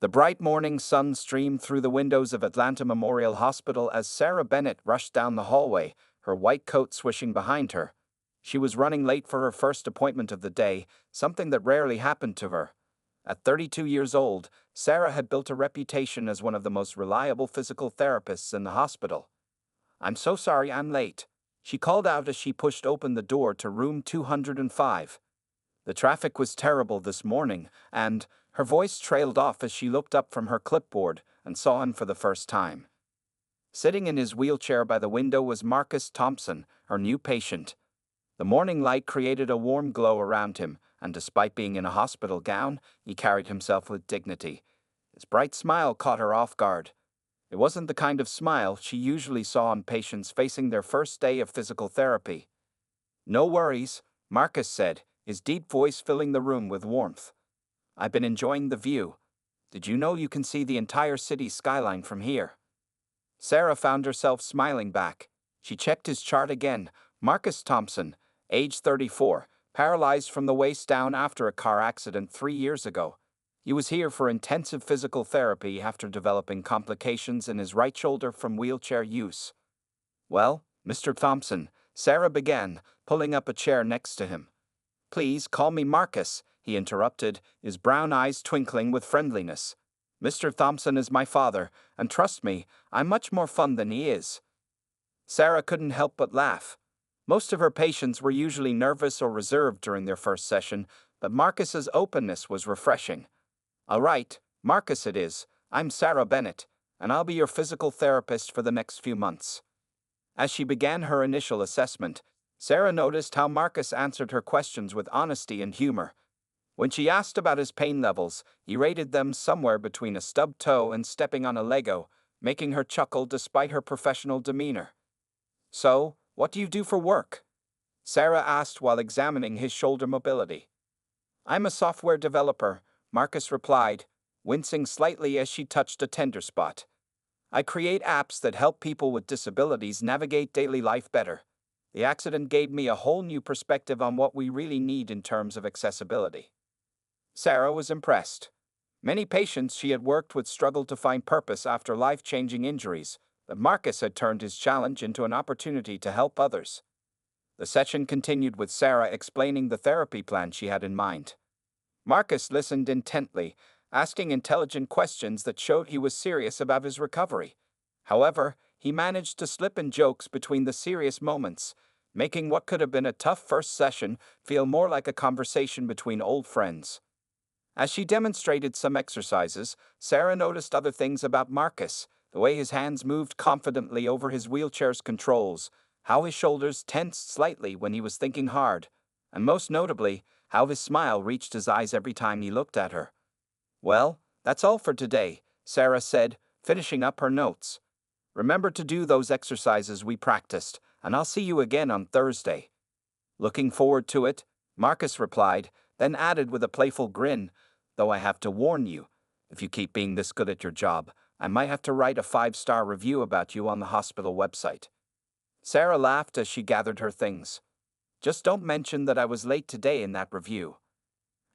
The bright morning sun streamed through the windows of Atlanta Memorial Hospital as Sarah Bennett rushed down the hallway, her white coat swishing behind her. She was running late for her first appointment of the day, something that rarely happened to her. At 32 years old, Sarah had built a reputation as one of the most reliable physical therapists in the hospital. "I'm so sorry I'm late," she called out as she pushed open the door to room 205. The traffic was terrible this morning, and her voice trailed off as she looked up from her clipboard and saw him for the first time. Sitting in his wheelchair by the window was Marcus Thompson, her new patient. The morning light created a warm glow around him, and despite being in a hospital gown, he carried himself with dignity. His bright smile caught her off guard. It wasn't the kind of smile she usually saw on patients facing their first day of physical therapy. "No worries," Marcus said, his deep voice filling the room with warmth. "I've been enjoying the view. Did you know you can see the entire city skyline from here?" Sarah found herself smiling back. She checked his chart again. Marcus Thompson, age 34, paralyzed from the waist down after a car accident 3 years ago. He was here for intensive physical therapy after developing complications in his right shoulder from wheelchair use. "Well, Mr. Thompson," Sarah began, pulling up a chair next to him. "Please call me Marcus," he interrupted, his brown eyes twinkling with friendliness. "Mr. Thompson is my father, and trust me, I'm much more fun than he is." Sarah couldn't help but laugh. Most of her patients were usually nervous or reserved during their first session, but Marcus's openness was refreshing. "All right, Marcus it is. I'm Sarah Bennett, and I'll be your physical therapist for the next few months." As she began her initial assessment, Sarah noticed how Marcus answered her questions with honesty and humor. When she asked about his pain levels, he rated them somewhere between a stubbed toe and stepping on a Lego, making her chuckle despite her professional demeanor. "So, what do you do for work?" Sarah asked while examining his shoulder mobility. "I'm a software developer," Marcus replied, wincing slightly as she touched a tender spot. "I create apps that help people with disabilities navigate daily life better. The accident gave me a whole new perspective on what we really need in terms of accessibility." Sarah was impressed. Many patients she had worked with struggled to find purpose after life-changing injuries, but Marcus had turned his challenge into an opportunity to help others. The session continued with Sarah explaining the therapy plan she had in mind. Marcus listened intently, asking intelligent questions that showed he was serious about his recovery. However, he managed to slip in jokes between the serious moments, making what could have been a tough first session feel more like a conversation between old friends. As she demonstrated some exercises, Sarah noticed other things about Marcus: the way his hands moved confidently over his wheelchair's controls, how his shoulders tensed slightly when he was thinking hard, and most notably, how his smile reached his eyes every time he looked at her. "Well, that's all for today," Sarah said, finishing up her notes. "Remember to do those exercises we practiced, and I'll see you again on Thursday." "Looking forward to it," Marcus replied, then added with a playful grin, "though I have to warn you, if you keep being this good at your job, I might have to write a 5-star review about you on the hospital website." Sarah laughed as she gathered her things. "Just don't mention that I was late today in that review."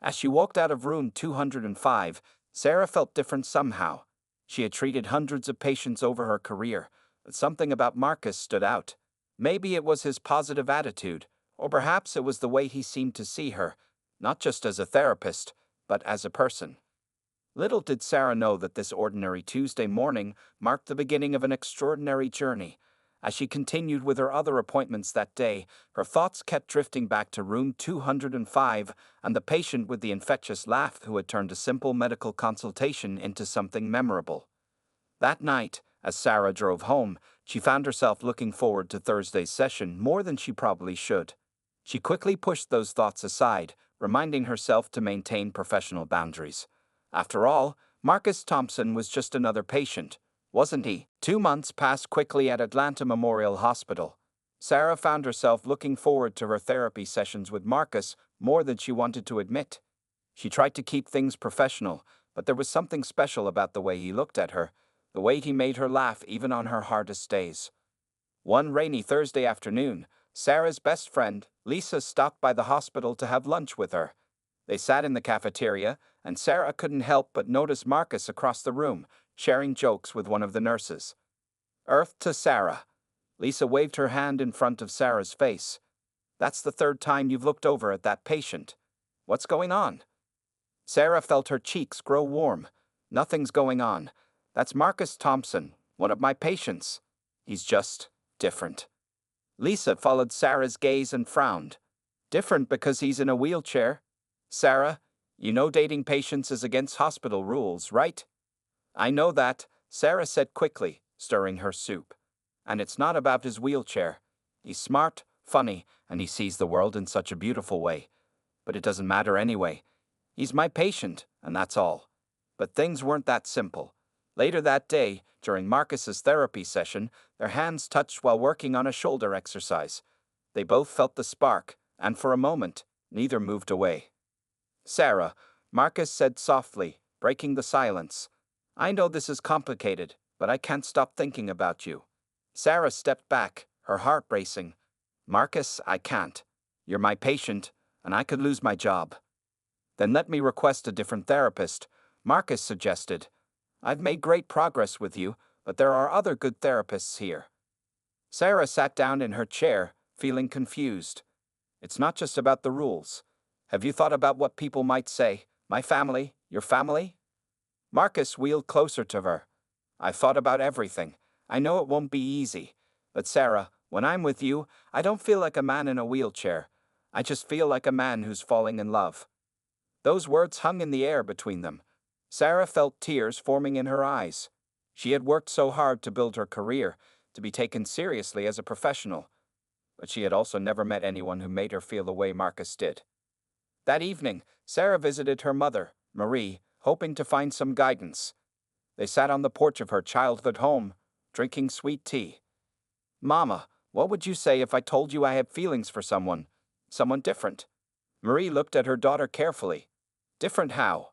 As she walked out of room 205, Sarah felt different somehow. She had treated hundreds of patients over her career, but something about Marcus stood out. Maybe it was his positive attitude, or perhaps it was the way he seemed to see her, not just as a therapist, but as a person. Little did Sarah know that this ordinary Tuesday morning marked the beginning of an extraordinary journey. As she continued with her other appointments that day, her thoughts kept drifting back to room 205 and the patient with the infectious laugh who had turned a simple medical consultation into something memorable. That night, as Sarah drove home, she found herself looking forward to Thursday's session more than she probably should. She quickly pushed those thoughts aside, reminding herself to maintain professional boundaries. After all, Marcus Thompson was just another patient, wasn't he? 2 months passed quickly at Atlanta Memorial Hospital. Sarah found herself looking forward to her therapy sessions with Marcus more than she wanted to admit. She tried to keep things professional, but there was something special about the way he looked at her, the way he made her laugh even on her hardest days. One rainy Thursday afternoon, Sarah's best friend, Lisa, stopped by the hospital to have lunch with her. They sat in the cafeteria, and Sarah couldn't help but notice Marcus across the room, sharing jokes with one of the nurses. Earth to Sarah. Lisa waved her hand in front of Sarah's face. That's the third time you've looked over at that patient. What's going on? Sarah felt her cheeks grow warm. Nothing's going on. That's Marcus Thompson, one of my patients. He's just different. Lisa followed Sarah's gaze and frowned. Different because he's in a wheelchair? Sarah, you know dating patients is against hospital rules, right? I know that, Sarah said quickly, stirring her soup. And it's not about his wheelchair. He's smart, funny, and he sees the world in such a beautiful way. But it doesn't matter anyway. He's my patient, and that's all. But things weren't that simple. Later that day, during Marcus's therapy session, their hands touched while working on a shoulder exercise. They both felt the spark, and for a moment, neither moved away. Sarah, Marcus said softly, breaking the silence. I know this is complicated, but I can't stop thinking about you. Sarah stepped back, her heart racing. Marcus, I can't. You're my patient, and I could lose my job. Then let me request a different therapist, Marcus suggested. I've made great progress with you, but there are other good therapists here. Sarah sat down in her chair, feeling confused. It's not just about the rules. Have you thought about what people might say? My family? Your family? Marcus wheeled closer to her. I've thought about everything. I know it won't be easy. But Sarah, when I'm with you, I don't feel like a man in a wheelchair. I just feel like a man who's falling in love. Those words hung in the air between them. Sarah felt tears forming in her eyes. She had worked so hard to build her career, to be taken seriously as a professional. But she had also never met anyone who made her feel the way Marcus did. That evening, Sarah visited her mother, Marie, hoping to find some guidance. They sat on the porch of her childhood home, drinking sweet tea. Mama, what would you say if I told you I had feelings for someone different? Marie looked at her daughter carefully. Different how?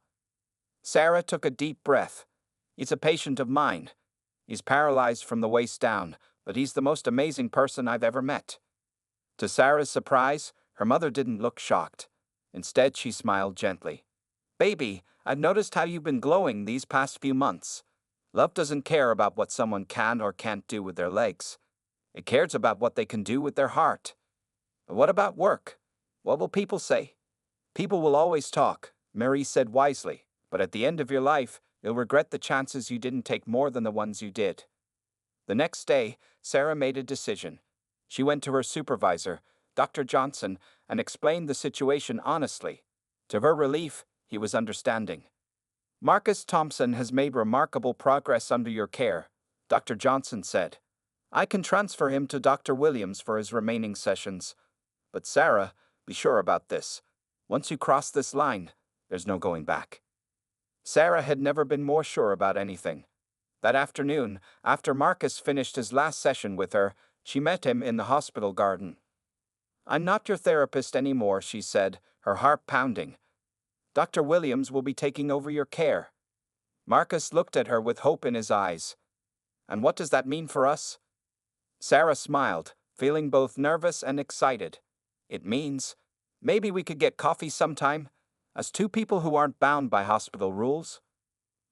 Sarah took a deep breath. He's a patient of mine. He's paralyzed from the waist down, but he's the most amazing person I've ever met. To Sarah's surprise, her mother didn't look shocked. Instead, she smiled gently. Baby, I've noticed how you've been glowing these past few months. Love doesn't care about what someone can or can't do with their legs. It cares about what they can do with their heart. But what about work? What will people say? People will always talk, Marie said wisely, but at the end of your life, you'll regret the chances you didn't take more than the ones you did. The next day, Sarah made a decision. She went to her supervisor, Dr. Johnson, and explained the situation honestly. To her relief, he was understanding. Marcus Thompson has made remarkable progress under your care, Dr. Johnson said. I can transfer him to Dr. Williams for his remaining sessions. But Sarah, be sure about this. Once you cross this line, there's no going back. Sarah had never been more sure about anything. That afternoon, after Marcus finished his last session with her, she met him in the hospital garden. I'm not your therapist anymore, she said, her heart pounding. Dr. Williams will be taking over your care. Marcus looked at her with hope in his eyes. And what does that mean for us? Sarah smiled, feeling both nervous and excited. It means, maybe we could get coffee sometime, as two people who aren't bound by hospital rules.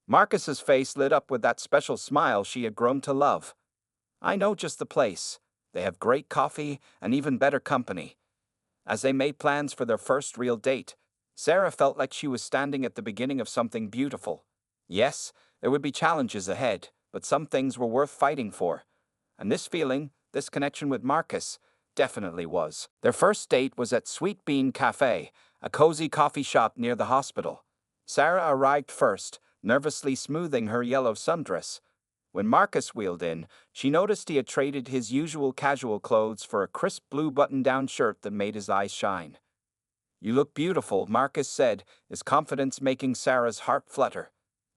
Marcus's face lit up with that special smile she had grown to love. I know just the place. They have great coffee and even better company. As they made plans for their first real date, Sarah felt like she was standing at the beginning of something beautiful. Yes, there would be challenges ahead, but some things were worth fighting for. And this feeling, this connection with Marcus, definitely was. Their first date was at Sweet Bean Cafe, a cozy coffee shop near the hospital. Sarah arrived first, nervously smoothing her yellow sundress. When Marcus wheeled in, she noticed he had traded his usual casual clothes for a crisp blue button-down shirt that made his eyes shine. You look beautiful, Marcus said, his confidence making Sarah's heart flutter.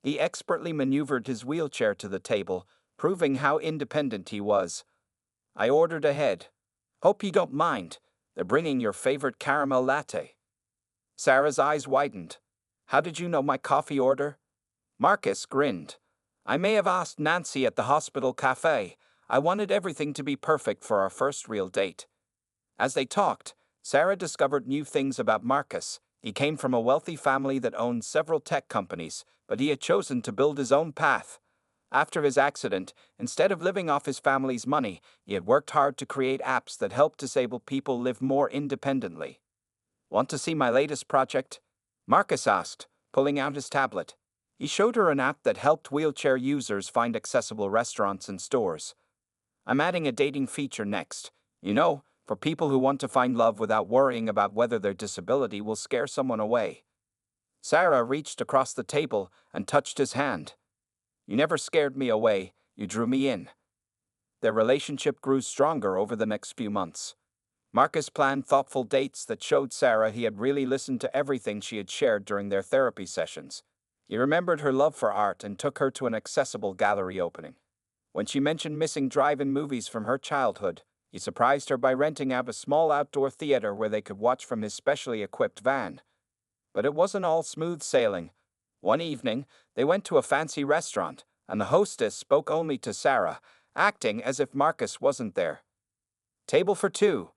He expertly maneuvered his wheelchair to the table, proving how independent he was. I ordered ahead. Hope you don't mind. They're bringing your favorite caramel latte. Sarah's eyes widened. How did you know my coffee order? Marcus grinned. I may have asked Nancy at the hospital cafe. I wanted everything to be perfect for our first real date. As they talked, Sarah discovered new things about Marcus. He came from a wealthy family that owned several tech companies, but he had chosen to build his own path. After his accident, instead of living off his family's money, he had worked hard to create apps that helped disabled people live more independently. Want to see my latest project? Marcus asked, pulling out his tablet. He showed her an app that helped wheelchair users find accessible restaurants and stores. I'm adding a dating feature next. For people who want to find love without worrying about whether their disability will scare someone away. Sarah reached across the table and touched his hand. You never scared me away, you drew me in. Their relationship grew stronger over the next few months. Marcus planned thoughtful dates that showed Sarah he had really listened to everything she had shared during their therapy sessions. He remembered her love for art and took her to an accessible gallery opening. When she mentioned missing drive-in movies from her childhood, he surprised her by renting out a small outdoor theater where they could watch from his specially equipped van. But it wasn't all smooth sailing. One evening, they went to a fancy restaurant, and the hostess spoke only to Sarah, acting as if Marcus wasn't there. Table for two?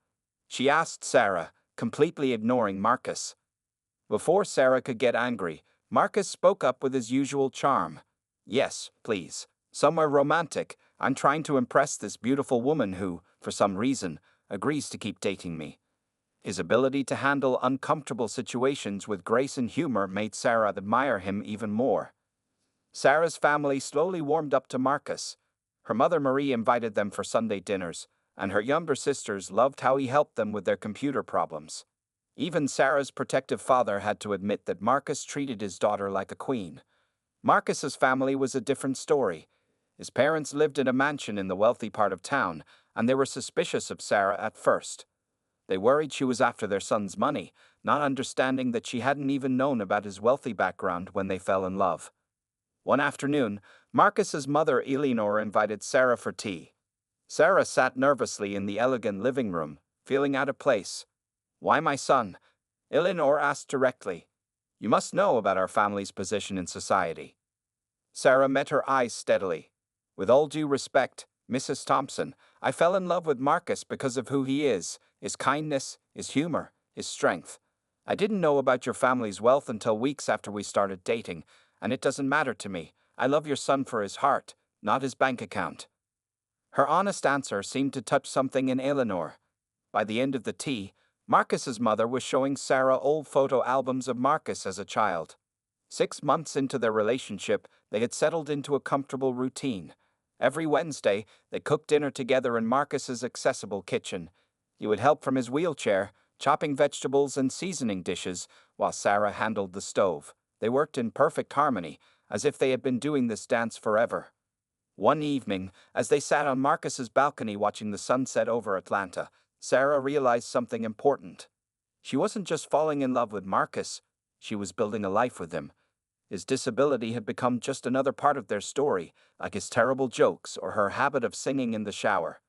She asked Sarah, completely ignoring Marcus. Before Sarah could get angry, Marcus spoke up with his usual charm. Yes, please. Somewhere romantic. I'm trying to impress this beautiful woman who, for some reason, agrees to keep dating me. His ability to handle uncomfortable situations with grace and humor made Sarah admire him even more. Sarah's family slowly warmed up to Marcus. Her mother Marie invited them for Sunday dinners, and her younger sisters loved how he helped them with their computer problems. Even Sarah's protective father had to admit that Marcus treated his daughter like a queen. Marcus's family was a different story. His parents lived in a mansion in the wealthy part of town, and they were suspicious of Sarah at first. They worried she was after their son's money, not understanding that she hadn't even known about his wealthy background when they fell in love. One afternoon, Marcus's mother Eleanor invited Sarah for tea. Sarah sat nervously in the elegant living room, feeling out of place. Why my son? Eleanor asked directly. You must know about our family's position in society. Sarah met her eyes steadily. With all due respect, Mrs. Thompson, I fell in love with Marcus because of who he is, his kindness, his humor, his strength. I didn't know about your family's wealth until weeks after we started dating, and it doesn't matter to me. I love your son for his heart, not his bank account. Her honest answer seemed to touch something in Eleanor. By the end of the tea, Marcus's mother was showing Sarah old photo albums of Marcus as a child. 6 months into their relationship, they had settled into a comfortable routine. Every Wednesday, they cooked dinner together in Marcus's accessible kitchen. He would help from his wheelchair, chopping vegetables and seasoning dishes, while Sarah handled the stove. They worked in perfect harmony, as if they had been doing this dance forever. One evening, as they sat on Marcus's balcony watching the sunset over Atlanta, Sarah realized something important. She wasn't just falling in love with Marcus, she was building a life with him. His disability had become just another part of their story, like his terrible jokes or her habit of singing in the shower.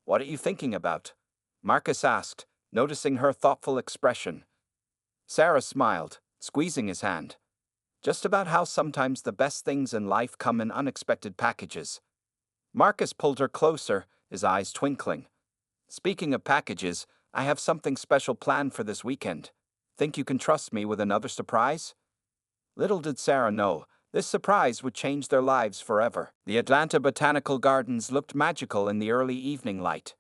What are you thinking about? Marcus asked, noticing her thoughtful expression. Sarah smiled, squeezing his hand. Just about how sometimes the best things in life come in unexpected packages. Marcus pulled her closer, his eyes twinkling. Speaking of packages, I have something special planned for this weekend. Think you can trust me with another surprise? Little did Sarah know, this surprise would change their lives forever. The Atlanta Botanical Gardens looked magical in the early evening light.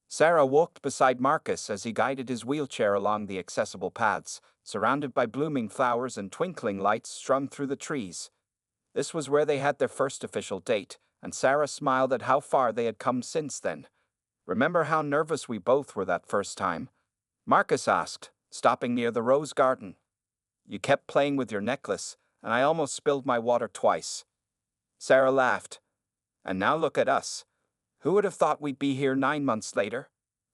Sarah walked beside Marcus as he guided his wheelchair along the accessible paths, surrounded by blooming flowers and twinkling lights strung through the trees. This was where they had their first official date, and Sarah smiled at how far they had come since then. Remember how nervous we both were that first time? Marcus asked, stopping near the rose garden. You kept playing with your necklace, and I almost spilled my water twice. Sarah laughed. And now look at us. Who would have thought we'd be here 9 months later?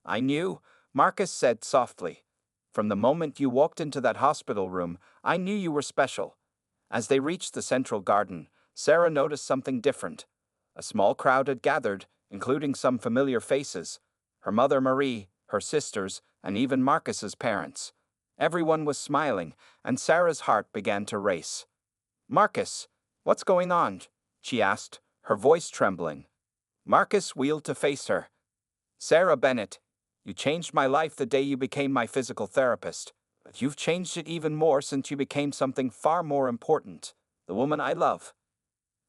I knew, Marcus said softly. From the moment you walked into that hospital room, I knew you were special. As they reached the central garden, Sarah noticed something different. A small crowd had gathered, including some familiar faces. Her mother Marie, her sisters, and even Marcus's parents. Everyone was smiling, and Sarah's heart began to race. Marcus, what's going on? She asked, her voice trembling. Marcus wheeled to face her. Sarah Bennett, you changed my life the day you became my physical therapist. But you've changed it even more since you became something far more important, the woman I love."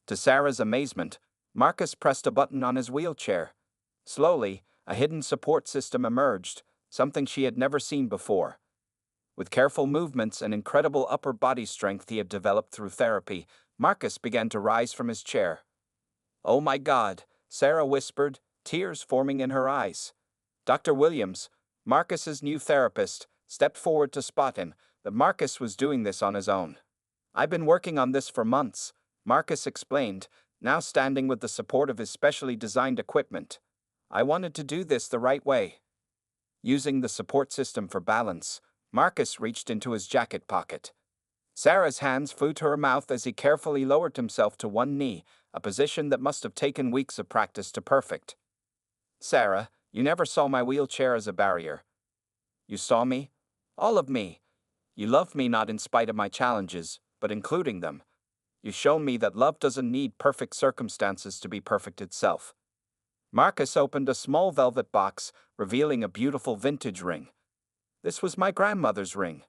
To Sarah's amazement, Marcus pressed a button on his wheelchair. Slowly, a hidden support system emerged, something she had never seen before. With careful movements and incredible upper body strength he had developed through therapy, Marcus began to rise from his chair. "Oh my God," Sarah whispered, tears forming in her eyes. Dr. Williams, Marcus's new therapist, stepped forward to spot him, but Marcus was doing this on his own. "I've been working on this for months," Marcus explained, now standing with the support of his specially designed equipment. "I wanted to do this the right way." Using the support system for balance, Marcus reached into his jacket pocket. Sarah's hands flew to her mouth as he carefully lowered himself to one knee, a position that must have taken weeks of practice to perfect. "Sarah, you never saw my wheelchair as a barrier. You saw me, all of me. You loved me not in spite of my challenges, but including them. You've shown me that love doesn't need perfect circumstances to be perfect itself." Marcus opened a small velvet box, revealing a beautiful vintage ring. "This was my grandmother's ring.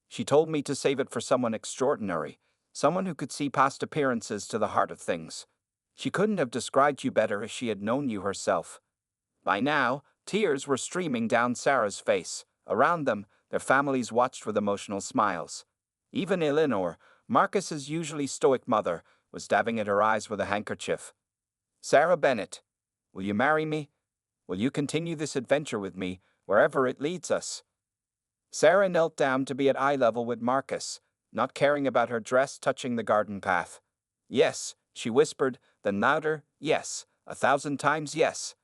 She told me to save it for someone extraordinary, someone who could see past appearances to the heart of things. She couldn't have described you better if she had known you herself." By now, tears were streaming down Sarah's face. Around them, their families watched with emotional smiles. Even Eleanor, Marcus's usually stoic mother, was dabbing at her eyes with a handkerchief. "Sarah Bennett, will you marry me? Will you continue this adventure with me, wherever it leads us?" Sarah knelt down to be at eye level with Marcus, not caring about her dress touching the garden path. "Yes," she whispered, then louder, "Yes, 1,000 times yes."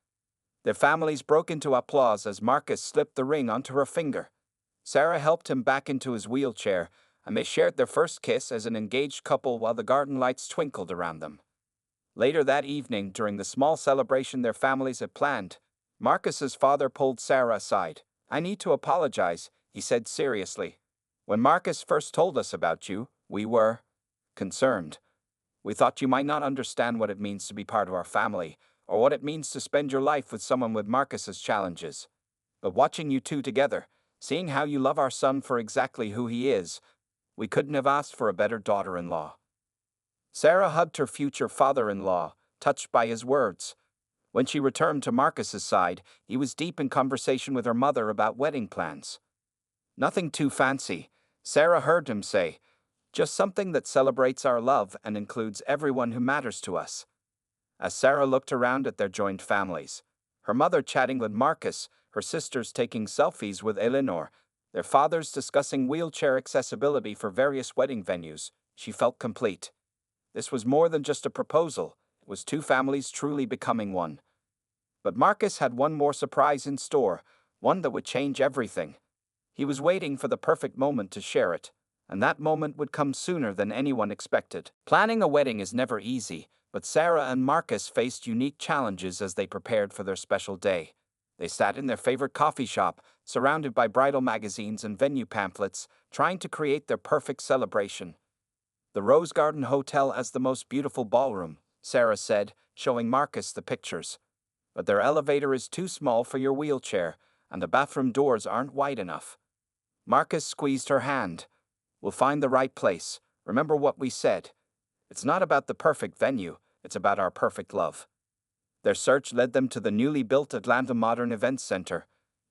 Their families broke into applause as Marcus slipped the ring onto her finger. Sarah helped him back into his wheelchair, and they shared their first kiss as an engaged couple while the garden lights twinkled around them. Later that evening, during the small celebration their families had planned, Marcus's father pulled Sarah aside. "I need to apologize," he said seriously. "When Marcus first told us about you, we were concerned. We thought you might not understand what it means to be part of our family, or what it means to spend your life with someone with Marcus's challenges. But watching you two together, seeing how you love our son for exactly who he is, we couldn't have asked for a better daughter-in-law." Sarah hugged her future father-in-law, touched by his words. When she returned to Marcus's side, he was deep in conversation with her mother about wedding plans. "Nothing too fancy," Sarah heard him say. "Just something that celebrates our love and includes everyone who matters to us." As Sarah looked around at their joined families, her mother chatting with Marcus, her sisters taking selfies with Eleanor, their fathers discussing wheelchair accessibility for various wedding venues, she felt complete. This was more than just a proposal, it was two families truly becoming one. But Marcus had one more surprise in store, one that would change everything. He was waiting for the perfect moment to share it, and that moment would come sooner than anyone expected. Planning a wedding is never easy, but Sarah and Marcus faced unique challenges as they prepared for their special day. They sat in their favorite coffee shop, surrounded by bridal magazines and venue pamphlets, trying to create their perfect celebration. "The Rose Garden Hotel has the most beautiful ballroom," Sarah said, showing Marcus the pictures. "But their elevator is too small for your wheelchair, and the bathroom doors aren't wide enough." Marcus squeezed her hand. "We'll find the right place. Remember what we said. It's not about the perfect venue, it's about our perfect love." Their search led them to the newly built Atlanta Modern Events Center.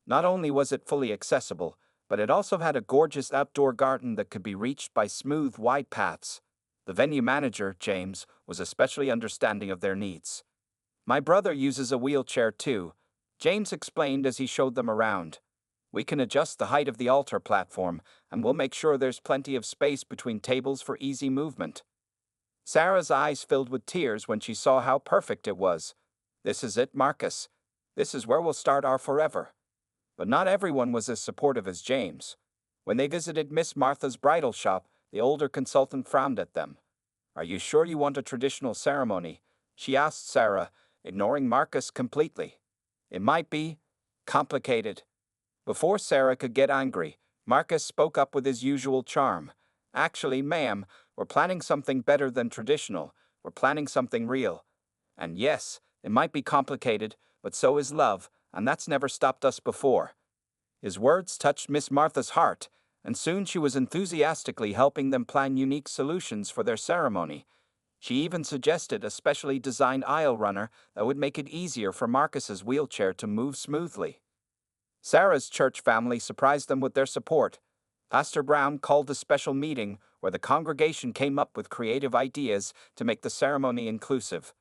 Not only was it fully accessible, but it also had a gorgeous outdoor garden that could be reached by smooth, wide paths. The venue manager, James, was especially understanding of their needs. "My brother uses a wheelchair too," James explained as he showed them around. "We can adjust the height of the altar platform, and we'll make sure there's plenty of space between tables for easy movement." Sarah's eyes filled with tears when she saw how perfect it was. "This is it, Marcus. This is where we'll start our forever." But not everyone was as supportive as James. When they visited Miss Martha's bridal shop, the older consultant frowned at them. "Are you sure you want a traditional ceremony?" she asked Sarah, ignoring Marcus completely. "It might be complicated." Before Sarah could get angry, Marcus spoke up with his usual charm. "Actually, ma'am, we're planning something better than traditional. We're planning something real. And yes, it might be complicated, but so is love, and that's never stopped us before." His words touched Miss Martha's heart, and soon she was enthusiastically helping them plan unique solutions for their ceremony. She even suggested a specially designed aisle runner that would make it easier for Marcus's wheelchair to move smoothly. Sarah's church family surprised them with their support. Pastor Brown called a special meeting where the congregation came up with creative ideas to make the ceremony inclusive.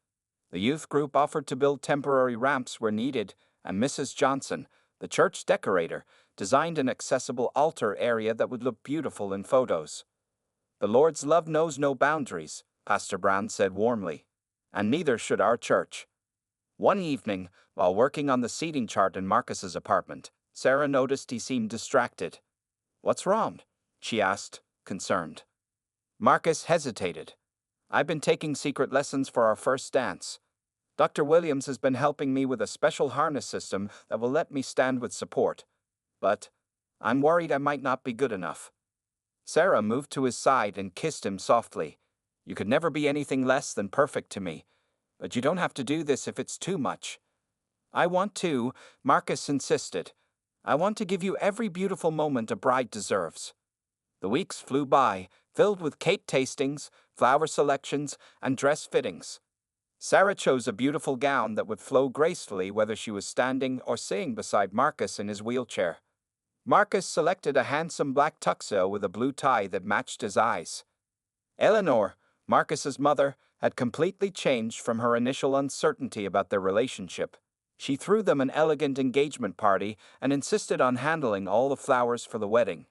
The youth group offered to build temporary ramps where needed, and Mrs. Johnson, the church decorator, designed an accessible altar area that would look beautiful in photos. "The Lord's love knows no boundaries," Pastor Brown said warmly, "and neither should our church." One evening, while working on the seating chart in Marcus's apartment, Sarah noticed he seemed distracted. "What's wrong?" she asked, concerned. Marcus hesitated. "I've been taking secret lessons for our first dance. Dr. Williams has been helping me with a special harness system that will let me stand with support. But I'm worried I might not be good enough." Sarah moved to his side and kissed him softly. "You could never be anything less than perfect to me, but you don't have to do this if it's too much." "I want to," Marcus insisted. "I want to give you every beautiful moment a bride deserves." The weeks flew by, filled with cake tastings, flower selections, and dress fittings. Sarah chose a beautiful gown that would flow gracefully whether she was standing or sitting beside Marcus in his wheelchair. Marcus selected a handsome black tuxedo with a blue tie that matched his eyes. Eleanor, Marcus's mother, had completely changed from her initial uncertainty about their relationship. She threw them an elegant engagement party and insisted on handling all the flowers for the wedding.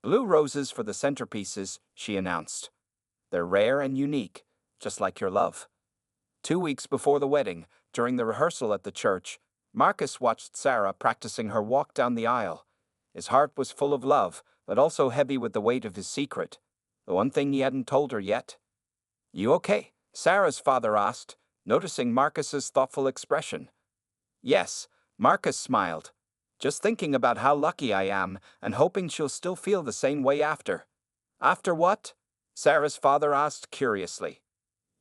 "Blue roses for the centerpieces," she announced. "They're rare and unique, just like your love." 2 weeks before the wedding, during the rehearsal at the church, Marcus watched Sarah practicing her walk down the aisle. His heart was full of love, but also heavy with the weight of his secret, the one thing he hadn't told her yet. "You okay?" Sarah's father asked, noticing Marcus's thoughtful expression. "Yes," Marcus smiled. "Just thinking about how lucky I am and hoping she'll still feel the same way after." "After what?" Sarah's father asked curiously.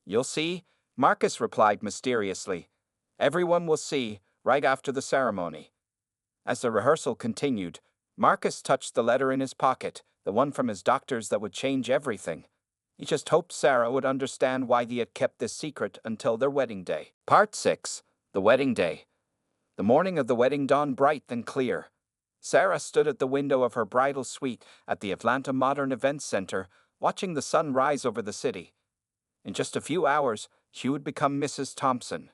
"You'll see," Marcus replied mysteriously. "Everyone will see, right after the ceremony." As the rehearsal continued, Marcus touched the letter in his pocket, the one from his doctors that would change everything. He just hoped Sarah would understand why he had kept this secret until their wedding day. Part 6. The Wedding Day. The morning of the wedding dawned bright and clear. Sarah stood at the window of her bridal suite at the Atlanta Modern Events Center, watching the sun rise over the city. In just a few hours, she would become Mrs. Thompson.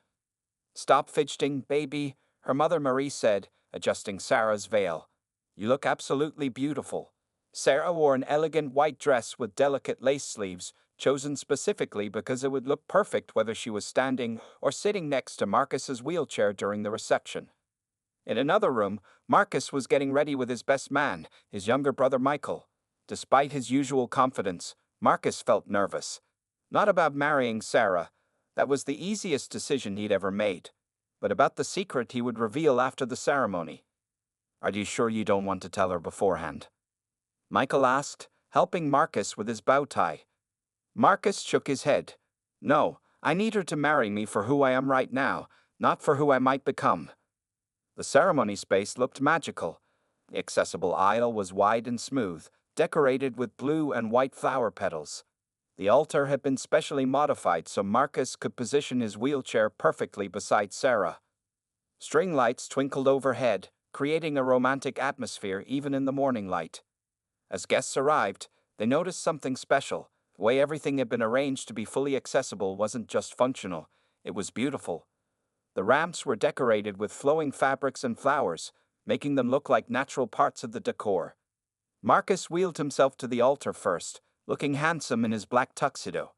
"Stop fidgeting, baby," her mother Marie said, adjusting Sarah's veil. "You look absolutely beautiful." Sarah wore an elegant white dress with delicate lace sleeves, chosen specifically because it would look perfect whether she was standing or sitting next to Marcus's wheelchair during the reception. In another room, Marcus was getting ready with his best man, his younger brother Michael. Despite his usual confidence, Marcus felt nervous. Not about marrying Sarah. That was the easiest decision he'd ever made. But about the secret he would reveal after the ceremony. "Are you sure you don't want to tell her beforehand?" Michael asked, helping Marcus with his bow tie. Marcus shook his head. "No, I need her to marry me for who I am right now, not for who I might become." The ceremony space looked magical. The accessible aisle was wide and smooth, decorated with blue and white flower petals. The altar had been specially modified so Marcus could position his wheelchair perfectly beside Sarah. String lights twinkled overhead, creating a romantic atmosphere even in the morning light. As guests arrived, they noticed something special. The way everything had been arranged to be fully accessible wasn't just functional, it was beautiful. The ramps were decorated with flowing fabrics and flowers, making them look like natural parts of the decor. Marcus wheeled himself to the altar first, looking handsome in his black tuxedo.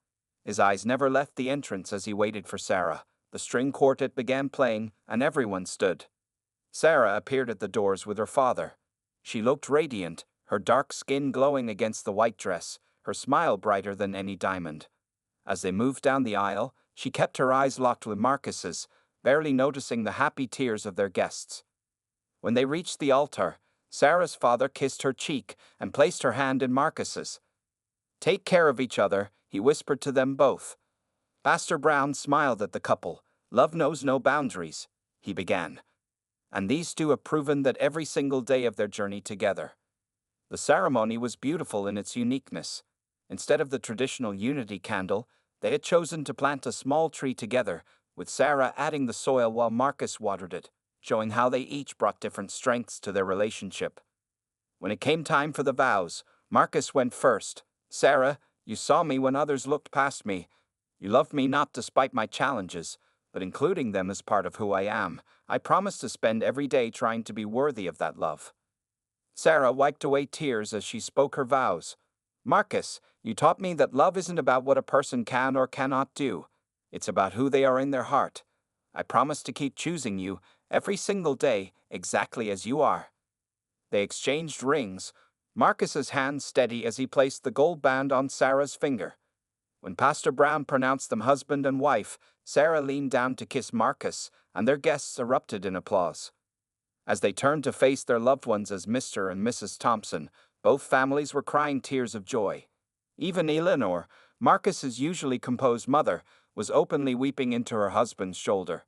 His eyes never left the entrance as he waited for Sarah. The string quartet began playing, and everyone stood. Sarah appeared at the doors with her father. She looked radiant, her dark skin glowing against the white dress, her smile brighter than any diamond. As they moved down the aisle, she kept her eyes locked with Marcus's, barely noticing the happy tears of their guests. When they reached the altar, Sarah's father kissed her cheek and placed her hand in Marcus's. "Take care of each other," he whispered to them both. Pastor Brown smiled at the couple. "Love knows no boundaries," he began. "And these two have proven that every single day of their journey together." The ceremony was beautiful in its uniqueness. Instead of the traditional unity candle, they had chosen to plant a small tree together, with Sarah adding the soil while Marcus watered it, showing how they each brought different strengths to their relationship. When it came time for the vows, Marcus went first. "Sarah, you saw me when others looked past me. You loved me not despite my challenges, but including them as part of who I am. I promise to spend every day trying to be worthy of that love." Sarah wiped away tears as she spoke her vows. "Marcus, you taught me that love isn't about what a person can or cannot do. It's about who they are in their heart. I promise to keep choosing you every single day exactly as you are." They exchanged rings, Marcus's hand steady as he placed the gold band on Sarah's finger. When Pastor Brown pronounced them husband and wife, Sarah leaned down to kiss Marcus, and their guests erupted in applause. As they turned to face their loved ones as Mr. and Mrs. Thompson, both families were crying tears of joy. Even Eleanor, Marcus's usually composed mother, was openly weeping into her husband's shoulder.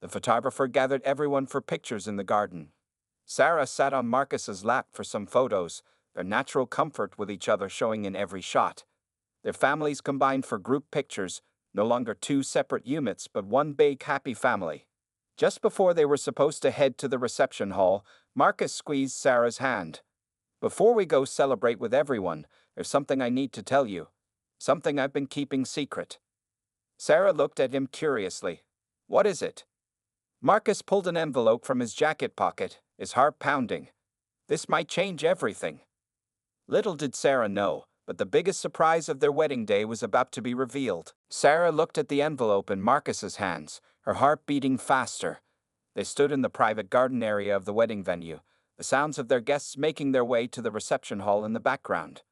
The photographer gathered everyone for pictures in the garden. Sarah sat on Marcus's lap for some photos, their natural comfort with each other showing in every shot. Their families combined for group pictures, no longer two separate units but one big happy family. Just before they were supposed to head to the reception hall, Marcus squeezed Sarah's hand. "Before we go celebrate with everyone, there's something I need to tell you. Something I've been keeping secret." Sarah looked at him curiously. "What is it?" Marcus pulled an envelope from his jacket pocket, his heart pounding. This might change everything. Little did Sarah know, but the biggest surprise of their wedding day was about to be revealed. Sarah looked at the envelope in Marcus's hands, her heart beating faster. They stood in the private garden area of the wedding venue, the sounds of their guests making their way to the reception hall in the background.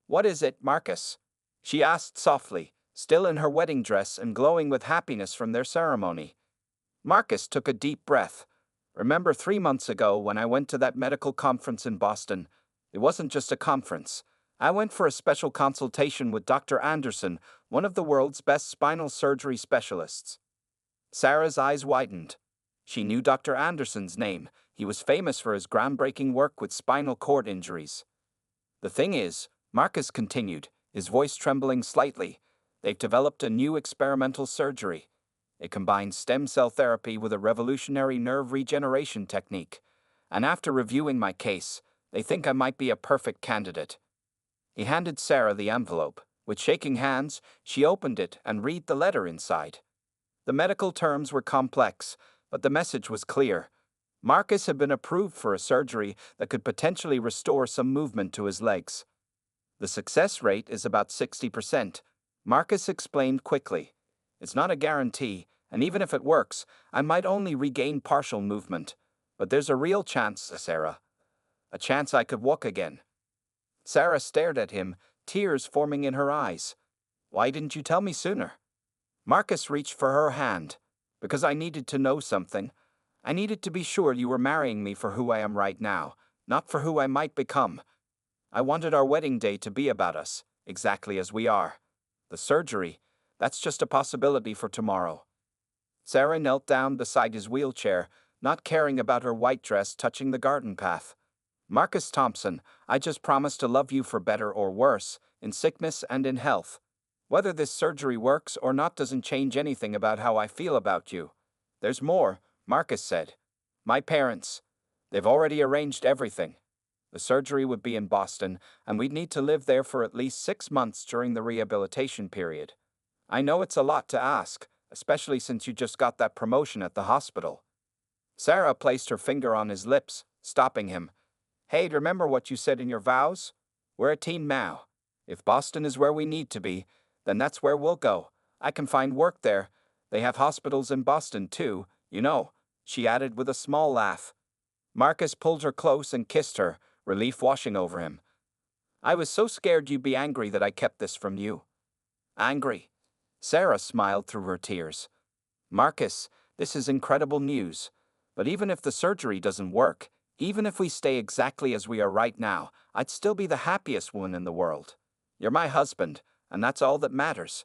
"What is it, Marcus?" she asked softly, still in her wedding dress and glowing with happiness from their ceremony. Marcus took a deep breath. "Remember 3 months ago when I went to that medical conference in Boston? It wasn't just a conference. I went for a special consultation with Dr. Anderson, one of the world's best spinal surgery specialists." Sarah's eyes widened. She knew Dr. Anderson's name. He was famous for his groundbreaking work with spinal cord injuries. "The thing is," Marcus continued, his voice trembling slightly, "they've developed a new experimental surgery. It combines stem cell therapy with a revolutionary nerve regeneration technique. And after reviewing my case, they think I might be a perfect candidate." He handed Sarah the envelope. With shaking hands, she opened it and read the letter inside. The medical terms were complex, but the message was clear. Marcus had been approved for a surgery that could potentially restore some movement to his legs. "The success rate is about 60%, Marcus explained quickly. "It's not a guarantee, and even if it works, I might only regain partial movement. But there's a real chance, Sarah. A chance I could walk again." Sarah stared at him, tears forming in her eyes. "Why didn't you tell me sooner?" Marcus reached for her hand. "Because I needed to know something. I needed to be sure you were marrying me for who I am right now, not for who I might become. I wanted our wedding day to be about us, exactly as we are. The surgery, that's just a possibility for tomorrow." Sarah knelt down beside his wheelchair, not caring about her white dress touching the garden path. "Marcus Thompson, I just promise to love you for better or worse, in sickness and in health. Whether this surgery works or not doesn't change anything about how I feel about you. There's more," Marcus said. "My parents. They've already arranged everything. The surgery would be in Boston, and we'd need to live there for at least 6 months during the rehabilitation period. I know it's a lot to ask, especially since you just got that promotion at the hospital." Sarah placed her finger on his lips, stopping him. "Hey, remember what you said in your vows? We're a team now. If Boston is where we need to be, then that's where we'll go. I can find work there. They have hospitals in Boston too, you know," she added with a small laugh. Marcus pulled her close and kissed her, relief washing over him. "I was so scared you'd be angry that I kept this from you." "Angry?" Sarah smiled through her tears. "Marcus, this is incredible news. But even if the surgery doesn't work, even if we stay exactly as we are right now, I'd still be the happiest woman in the world. You're my husband, and that's all that matters."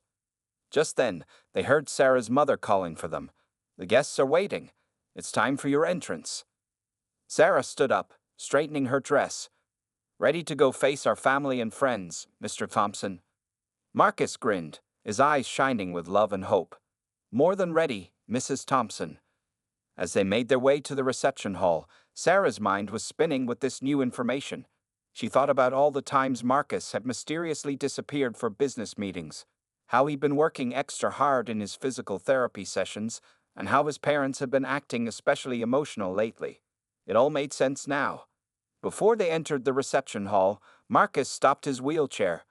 Just then, they heard Sarah's mother calling for them. "The guests are waiting. It's time for your entrance." Sarah stood up, straightening her dress. Ready to go face our family and friends, Mr. Thompson? Marcus grinned, his eyes shining with love and hope. More than ready, Mrs. Thompson. As they made their way to the reception hall, Sarah's mind was spinning with this new information. She thought about all the times Marcus had mysteriously disappeared for business meetings, how he'd been working extra hard in his physical therapy sessions, and how his parents had been acting especially emotional lately. It all made sense now. Before they entered the reception hall, Marcus stopped his wheelchair.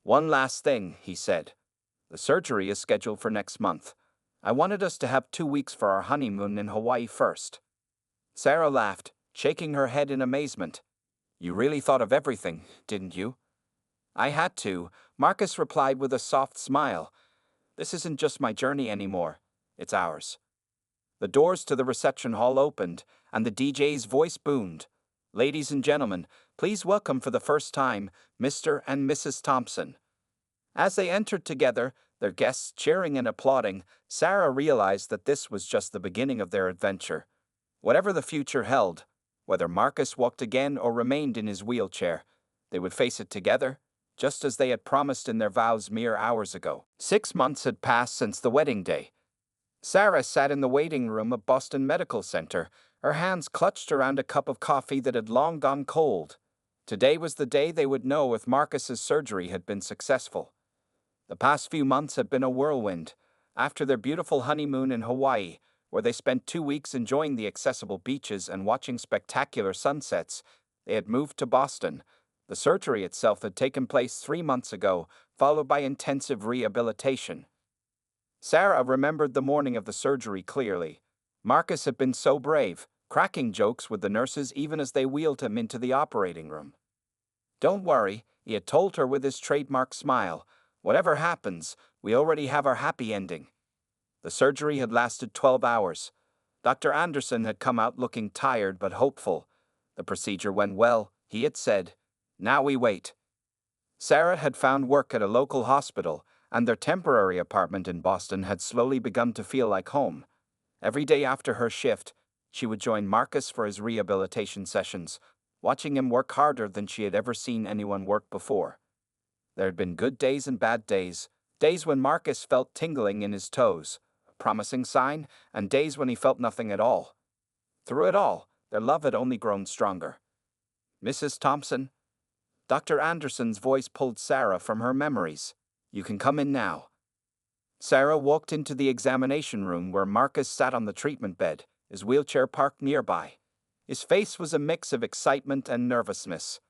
"One last thing," he said. "The surgery is scheduled for next month. I wanted us to have 2 weeks for our honeymoon in Hawaii first." Sarah laughed, shaking her head in amazement. "You really thought of everything, didn't you?" "I had to," Marcus replied with a soft smile. "This isn't just my journey anymore. It's ours." The doors to the reception hall opened, and the DJ's voice boomed. "Ladies and gentlemen, please welcome for the first time, Mr. and Mrs. Thompson." As they entered together, their guests cheering and applauding, Sarah realized that this was just the beginning of their adventure. Whatever the future held, whether Marcus walked again or remained in his wheelchair, they would face it together, just as they had promised in their vows mere hours ago. 6 months had passed since the wedding day. Sarah sat in the waiting room of Boston Medical Center, her hands clutched around a cup of coffee that had long gone cold. Today was the day they would know if Marcus's surgery had been successful. The past few months had been a whirlwind. After their beautiful honeymoon in Hawaii, where they spent 2 weeks enjoying the accessible beaches and watching spectacular sunsets, they had moved to Boston. The surgery itself had taken place 3 months ago, followed by intensive rehabilitation. Sarah remembered the morning of the surgery clearly. Marcus had been so brave, cracking jokes with the nurses even as they wheeled him into the operating room. "Don't worry," he had told her with his trademark smile. "Whatever happens, we already have our happy ending." The surgery had lasted 12 hours. Dr. Anderson had come out looking tired but hopeful. The procedure went well, he had said. Now we wait. Sarah had found work at a local hospital, and their temporary apartment in Boston had slowly begun to feel like home. Every day after her shift, she would join Marcus for his rehabilitation sessions, watching him work harder than she had ever seen anyone work before. There had been good days and bad days, days when Marcus felt tingling in his toes, a promising sign, and days when he felt nothing at all. Through it all, their love had only grown stronger. "Mrs. Thompson?" Dr. Anderson's voice pulled Sarah from her memories. "You can come in now." Sarah walked into the examination room where Marcus sat on the treatment bed, his wheelchair parked nearby. His face was a mix of excitement and nervousness.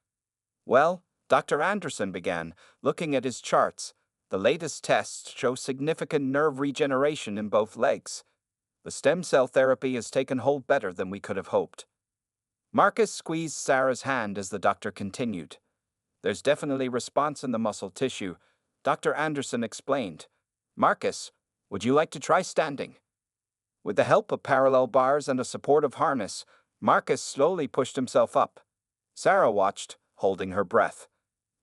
"Well," Dr. Anderson began, looking at his charts, "the latest tests show significant nerve regeneration in both legs. The stem cell therapy has taken hold better than we could have hoped." Marcus squeezed Sarah's hand as the doctor continued. "There's definitely response in the muscle tissue," Dr. Anderson explained. "Marcus, would you like to try standing?" With the help of parallel bars and a supportive harness, Marcus slowly pushed himself up. Sarah watched, holding her breath.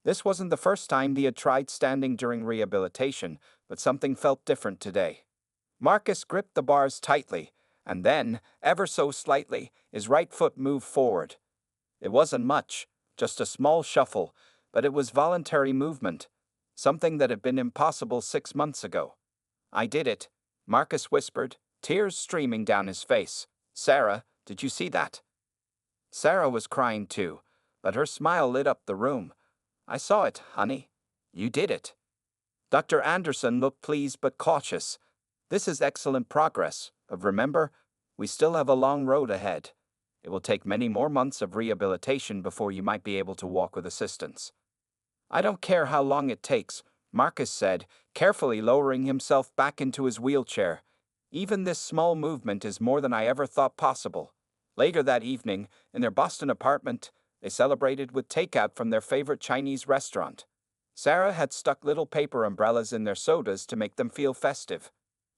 This wasn't the first time he had tried standing during rehabilitation, but something felt different today. Marcus gripped the bars tightly, and then, ever so slightly, his right foot moved forward. It wasn't much, just a small shuffle, but it was voluntary movement, something that had been impossible 6 months ago. "I did it," Marcus whispered, tears streaming down his face. "Sarah, did you see that?" Sarah was crying too, but her smile lit up the room. "I saw it, honey. You did it." Dr. Anderson looked pleased but cautious. "This is excellent progress, but remember, we still have a long road ahead. It will take many more months of rehabilitation before you might be able to walk with assistance." "I don't care how long it takes," Marcus said, carefully lowering himself back into his wheelchair. "Even this small movement is more than I ever thought possible." Later that evening, in their Boston apartment, they celebrated with takeout from their favorite Chinese restaurant. Sarah had stuck little paper umbrellas in their sodas to make them feel festive.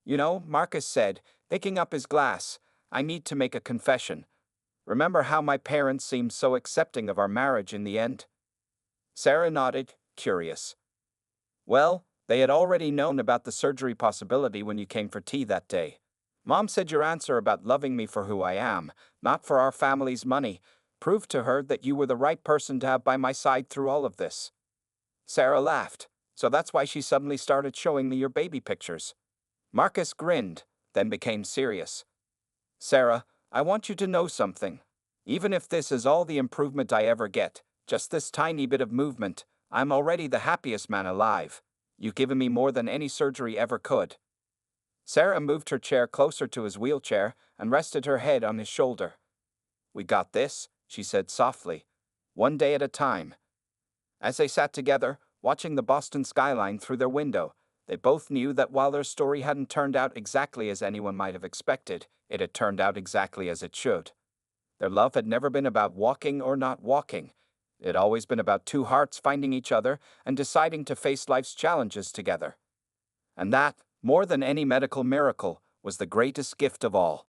"You know," Marcus said, picking up his glass, "I need to make a confession. Remember how my parents seemed so accepting of our marriage in the end?" Sarah nodded, curious. "Well, they had already known about the surgery possibility when you came for tea that day. Mom said your answer about loving me for who I am, not for our family's money, Prove to her that you were the right person to have by my side through all of this." Sarah laughed. "So that's why she suddenly started showing me your baby pictures." Marcus grinned, then became serious. "Sarah, I want you to know something. Even if this is all the improvement I ever get, just this tiny bit of movement, I'm already the happiest man alive. You've given me more than any surgery ever could." Sarah moved her chair closer to his wheelchair and rested her head on his shoulder. "We got this," she said softly. "One day at a time." As they sat together, watching the Boston skyline through their window, they both knew that while their story hadn't turned out exactly as anyone might have expected, it had turned out exactly as it should. Their love had never been about walking or not walking. It had always been about two hearts finding each other and deciding to face life's challenges together. And that, more than any medical miracle, was the greatest gift of all.